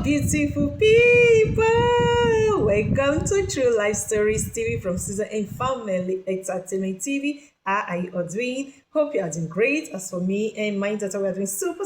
beautiful people? Welcome to True Life Stories TV from Susan and Family Entertainment TV. How are you all doing? Hope you are doing great. As for me and my daughter, we are doing super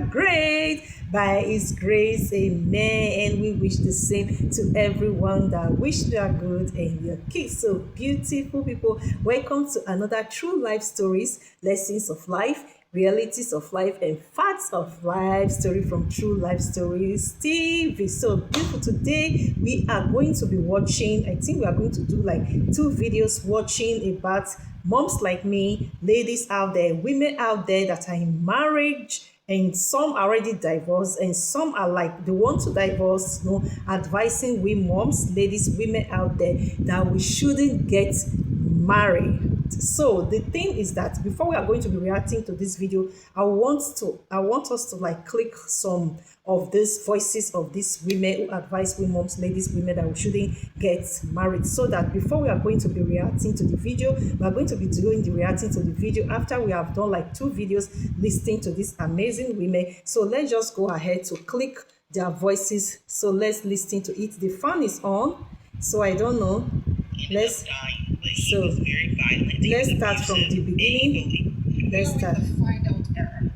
great. By His grace, amen. And we wish the same to everyone that wish you are good and your kids. So beautiful people, welcome to another True Life Stories, Lessons of Life, realities of life, and facts of life story from True Life Stories TV. So beautiful. Today we are going to be watching, I think we are going to do like two videos watching about moms like me, ladies out there, women out there that are in marriage, and some are already divorced and some are like they want to divorce, advising we moms, ladies, women out there that we shouldn't get married. So the thing is that before we are going to be reacting to this video, I want us to like click some of these voices of these women who advise we moms, ladies, women that we shouldn't get married, so that before we are going to be reacting to the video, we are going to be doing the reacting to the video after we have done like two videos listening to these amazing women. So let's just go ahead to click their voices. So let's listen to it. The fan is on, so I don't know. Let's so let's start from the beginning. Let's start. Find out error.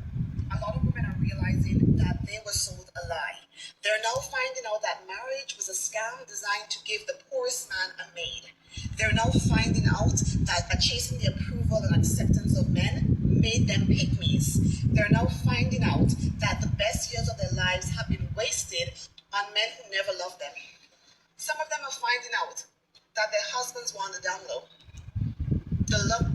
A lot of women are realizing that they were sold a lie. They're now finding out that marriage was a scam designed to give the poorest man a maid. They're now finding out that chasing the approval and acceptance of men made them pygmies. They're now finding out that the best years of their lives have been wasted on men who never loved them. Some of them are finding out that their husbands want the down low. The love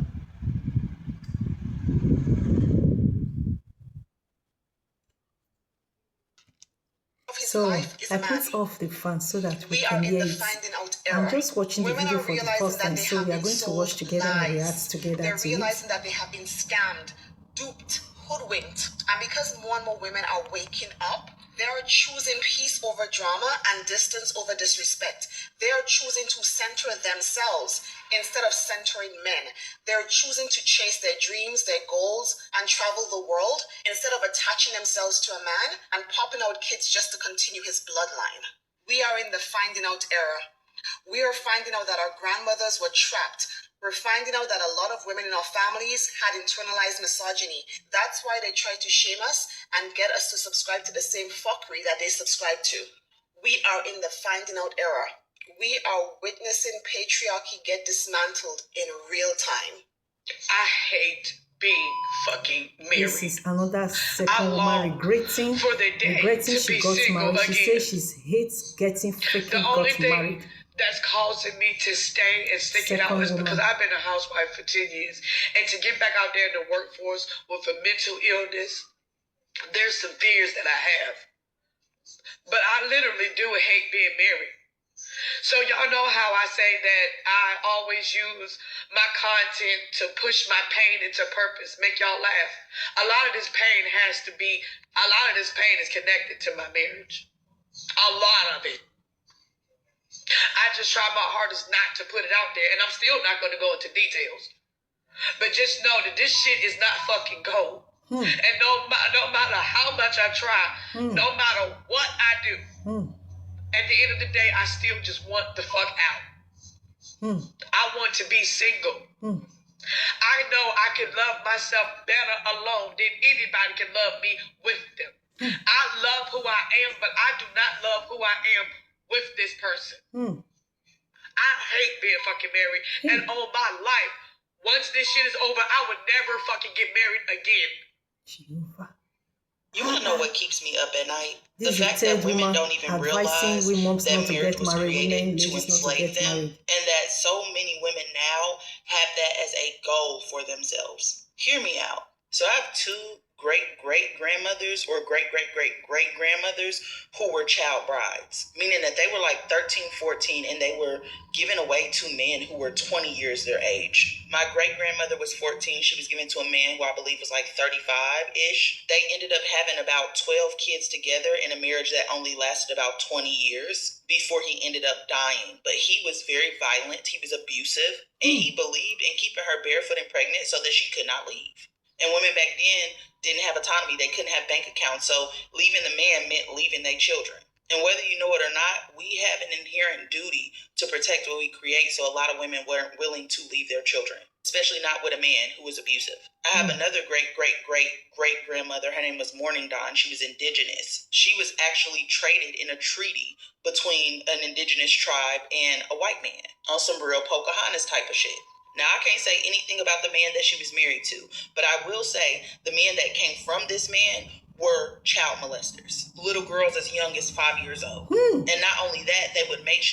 of his So life is I a man. put off the fan so that we We are can in hear the it. finding out era. I'm just watching the Women video are for the realizing first that time, they so have we are been going to watch sold together and react lies. together They're to realizing it. that they have been scammed, duped, hoodwinked. And because more and more women are waking up, they are choosing peace over drama and distance over disrespect. They are choosing to center themselves instead of centering men. They're choosing to chase their dreams, their goals, and travel the world instead of attaching themselves to a man and popping out kids just to continue his bloodline. We are in the finding out era. We are finding out that our grandmothers were trapped. We're finding out that a lot of women in our families had internalized misogyny. That's why they tried to shame us and get us to subscribe to the same fuckery that they subscribe to. We are in the finding out era. We are witnessing patriarchy get dismantled in real time. I hate being fucking married. This is another second woman regretting she got married. She says she hates getting freaking got married. That's causing me to stay and stick it out is because I've been a housewife for 10 years. And to get back out there in the workforce with a mental illness, there's some fears that I have. But I literally do hate being married. So y'all know how I say that I always use my content to push my pain into purpose, make y'all laugh. A lot of this pain is connected to my marriage. A lot of it. I just try my hardest not to put it out there, and I'm still not going to go into details. But just know that this shit is not fucking gold. And no matter how much I try, no matter what I do, at the end of the day, I still just want the fuck out. I want to be single. I know I can love myself better alone than anybody can love me with them. I love who I am, but I do not love who I am with this person. I hate being fucking married. And all my life, once this shit is over, I would never fucking get married again. You want to know what keeps me up at night? The fact that women don't even realize that marriage was created to enslave them, and that so many women now have that as a goal for themselves. Hear me out. So I have two great-great-grandmothers or great-great-great-great-grandmothers who were child brides, meaning that they were like 13, 14, and they were given away to men who were 20 years their age. My great-grandmother was 14. She was given to a man who I believe was like 35-ish. They ended up having about 12 kids together in a marriage that only lasted about 20 years before he ended up dying. But he was very violent. He was abusive, and he believed in keeping her barefoot and pregnant so that she could not leave. And women back then didn't have autonomy. They couldn't have bank accounts. So leaving the man meant leaving their children. And whether you know it or not, we have an inherent duty to protect what we create. So a lot of women weren't willing to leave their children, especially not with a man who was abusive. I have another great grandmother. Her name was Morning Dawn. She was indigenous. She was actually traded in a treaty between an indigenous tribe and a white man on some real Pocahontas type of shit. Now, I can't say anything about the man that she was married to, but I will say the men that came from this man were child molesters. Little girls as young as 5 years old. And not only that, they would make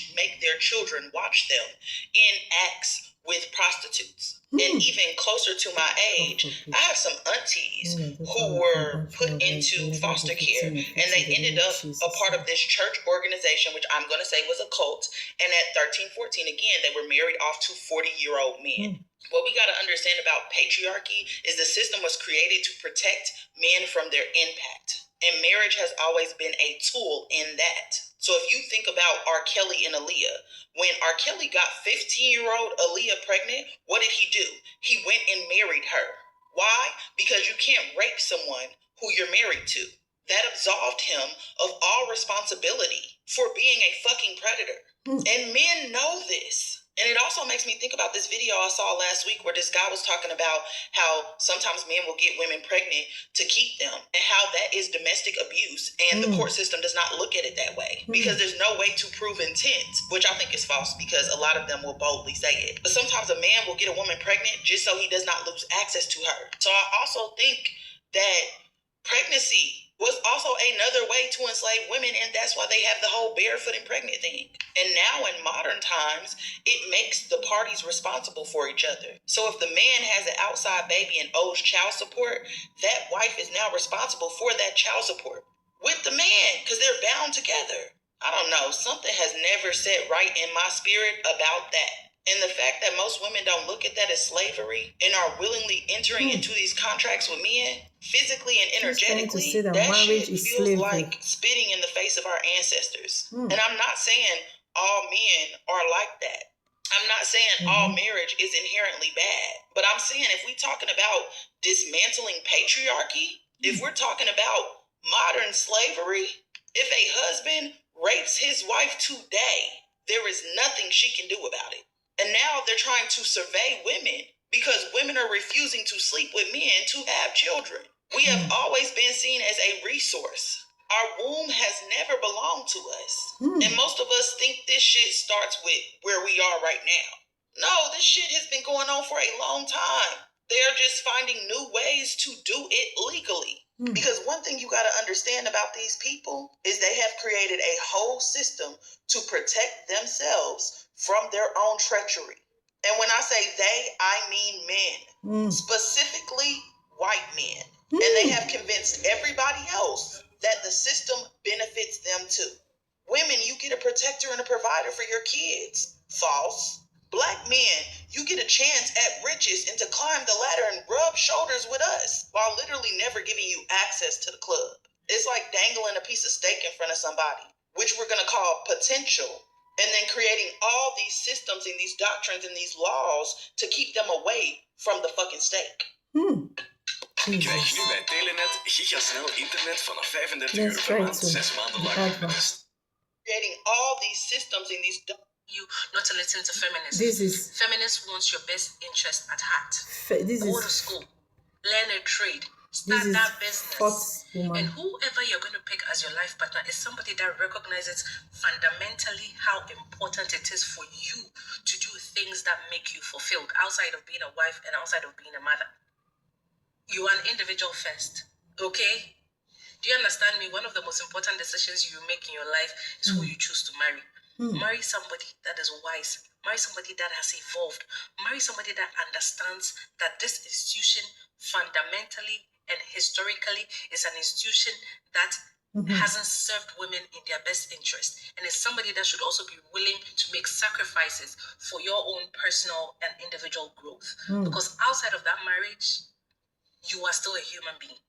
their children watch them in acts with prostitutes. And even closer to my age, I have some aunties who were put into foster care, and they ended up a part of this church organization, which I'm going to say was a cult. And at 13, 14, again, they were married off to 40-year-old men. What we got to understand about patriarchy is the system was created to protect men from their impact. And marriage has always been a tool in that. So if you think about R. Kelly and Aaliyah, when R. Kelly got 15-year-old Aaliyah pregnant, what did he do? He went and married her. Why? Because you can't rape someone who you're married to. That absolved him of all responsibility for being a fucking predator. And men know this. And it also makes me think about this video I saw last week where this guy was talking about how sometimes men will get women pregnant to keep them and how that is domestic abuse. And the court system does not look at it that way because there's no way to prove intent, which I think is false because a lot of them will boldly say it. But sometimes a man will get a woman pregnant just so he does not lose access to her. So I also think that pregnancy was also another way to enslave women, and that's why they have the whole barefoot and pregnant thing. And now in modern times, it makes the parties responsible for each other. So if the man has an outside baby and owes child support, that wife is now responsible for that child support with the man because they're bound together. I don't know, something has never set right in my spirit about that. And the fact that most women don't look at that as slavery and are willingly entering into these contracts with men, physically and energetically, that shit feels like spitting in the face of our ancestors. And I'm not saying all men are like that. I'm not saying all marriage is inherently bad. But I'm saying if we're talking about dismantling patriarchy, if we're talking about modern slavery, if a husband rapes his wife today, there is nothing she can do about it. And now they're trying to survey women because women are refusing to sleep with men to have children. We have always been seen as a resource. Our womb has never belonged to us. And most of us think this shit starts with where we are right now. No, this shit has been going on for a long time. They're just finding new ways to do it legally. Because one thing you got to understand about these people is they have created a whole system to protect themselves from their own treachery. And when I say they, I mean men, specifically white men. And they have convinced everybody else that the system benefits them too. Women, you get a protector and a provider for your kids. False. Black men, you get a chance at riches and to climb the ladder and rub shoulders with us while literally never giving you access to the club. It's like dangling a piece of steak in front of somebody, which we're going to call potential, and then creating all these systems and these doctrines and these laws to keep them away from the fucking steak. Krijg nu bij Telenet gigasnel internet vanaf €35 per maand, 6 maanden lang. Creating all these systems and these you not to listen to feminists. This is Feminists wants your best interest at heart. this Go to is school, learn a trade, start this that is business. fourth And woman. whoever you're going to pick as your life partner is somebody that recognizes fundamentally how important it is for you to do things that make you fulfilled outside of being a wife and outside of being a mother. You are an individual first, okay? Do you understand me? One of the most important decisions you make in your life is who you choose to marry. Marry somebody that is wise. Marry somebody that has evolved. Marry somebody that understands that this institution fundamentally and historically is an institution that hasn't served women in their best interest. And it's somebody that should also be willing to make sacrifices for your own personal and individual growth. Because outside of that marriage, you are still a human being.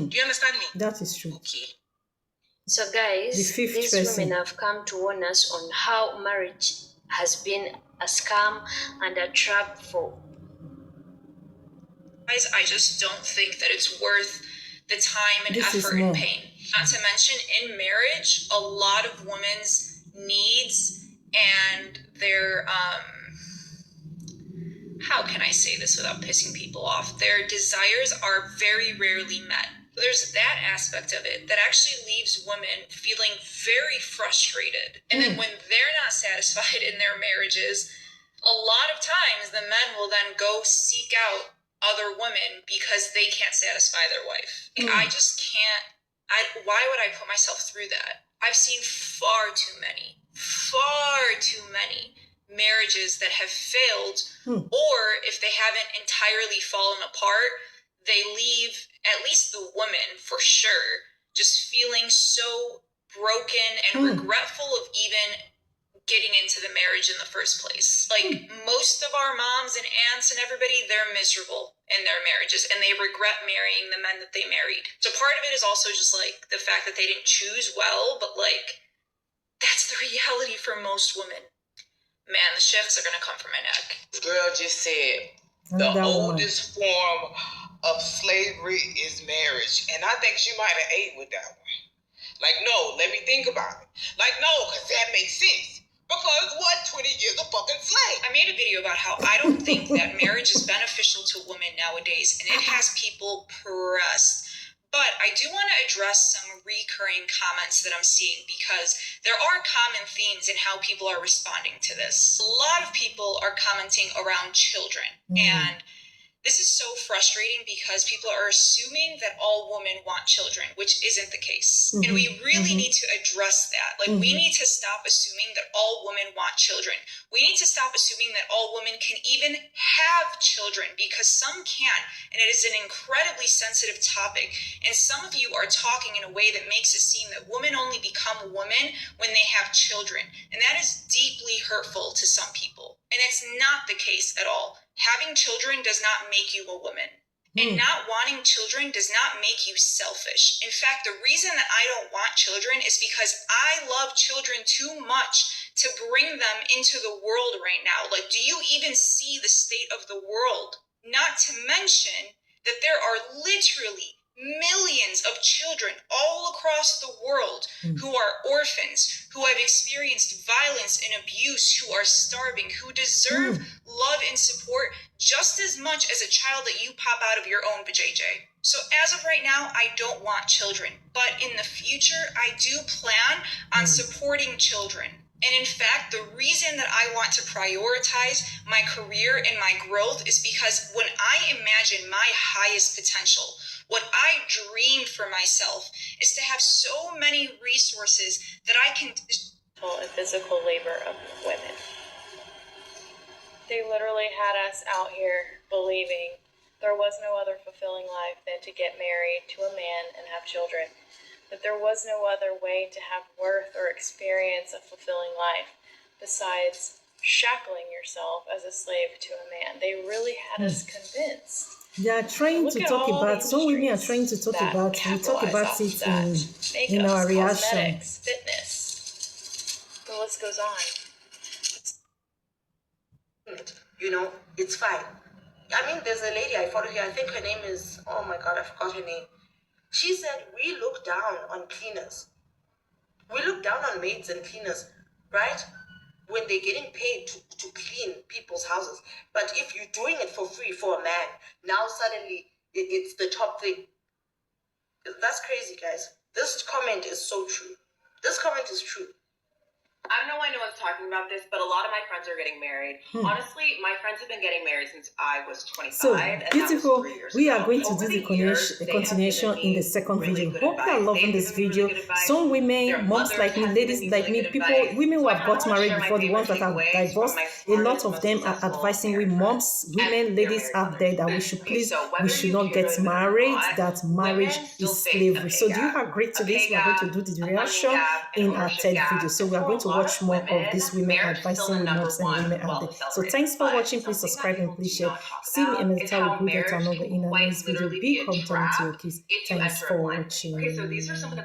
Do you understand me? That is true. Okay. So guys, The fifth these person. women have come to warn us on how marriage has been a scam and a trap for Guys, I just don't think that it's worth the time and This is effort more. and pain. Not to mention, in marriage, a lot of women's needs and their how can I say this without pissing people off? Their desires are very rarely met. There's that aspect of it that actually leaves women feeling very frustrated. And then when they're not satisfied in their marriages, a lot of times the men will then go seek out other women because they can't satisfy their wife. I just can't. Why would I put myself through that? I've seen far too many marriages that have failed, or if they haven't entirely fallen apart, they leave, at least the woman for sure, just feeling so broken and regretful of even getting into the marriage in the first place. Like most of our moms and aunts and everybody, they're miserable in their marriages and they regret marrying the men that they married. So part of it is also just like the fact that they didn't choose well, but like that's the reality for most women. Man, the sheikhs are gonna come for my neck. The girl just said the oldest form of slavery is marriage. And I think she might have ate with that one. Like, no, let me think about it. Like, no, because that makes sense. Because what? 20 years of fucking slave. I made a video about how I don't think that marriage is beneficial to women nowadays, and it has people pressed. But I do want to address some recurring comments that I'm seeing because there are common themes in how people are responding to this. A lot of people are commenting around children, and this is so frustrating because people are assuming that all women want children, which isn't the case. And we really need to address that. Like, we need to stop assuming that all women want children. We need to stop assuming that all women can even have children, because some can't. And it is an incredibly sensitive topic. And some of you are talking in a way that makes it seem that women only become women when they have children. And that is deeply hurtful to some people. And it's not the case at all. Having children does not make you a woman. And not wanting children does not make you selfish. In fact, the reason that I don't want children is because I love children too much to bring them into the world right now. Like, do you even see the state of the world? Not to mention that there are literally millions of children all across the world who are orphans, who have experienced violence and abuse, who are starving, who deserve love and support just as much as a child that you pop out of your own vajayjay. So as of right now, I don't want children, but in the future, I do plan on supporting children. And in fact, the reason that I want to prioritize my career and my growth is because when I imagine my highest potential, what I dreamed for myself is to have so many resources that I can... and physical labor of women. They literally had us out here believing there was no other fulfilling life than to get married to a man and have children. That there was no other way to have worth or experience a fulfilling life besides shackling yourself as a slave to a man. They really had us convinced. They are trying to talk about, some women are trying to talk about, we talk about it in our reaction. Fitness. The list goes on. You know, it's fine. I mean, there's a lady I follow here, I think her name is, oh my God, I forgot her name. She said, we look down on cleaners. We look down on maids and cleaners, right? When they're getting paid to clean people's houses. But if you're doing it for free for a man, now suddenly it's the top thing. That's crazy, guys. This comment is so true. This comment is true. I know anyone's talking about this, but a lot of my friends are getting married. Honestly, my friends have been getting married since I was 25. So, and beautiful. That was 3 years We ago. are going to Over do the the years, they have continuation given in me the second really video. good Hope you are advice. loving They've this given me video. really good advice. Some women, Their moms mothers like me, have ladies given like really me, good people, advice. women who So I have kinda got wanna married share my before, the ones that favorite have takeaways divorced. from my A lot smartest, of most them are successful advising we married moms, friends women, and their ladies married out there that we mothers. should Okay, please, so we whether should you not hear get it or married, not, that marriage women still is face a slavery. So do you pay gap. agree to A this? pay We are going to gap, do the a money reaction gap, and in a our ownership third gap. video. So we are For going a to lot watch of more of women, these women marriage is still advising the we number moms and one women out there. So well-accelerated thanks for but watching. Please something that subscribe and people please do share. not talk See me about in the is time how with good that marriage another can in our quite next video. literally be Big a home turn to your trap kids. if you Thanks enter for one. watching. Okay, so these are some of the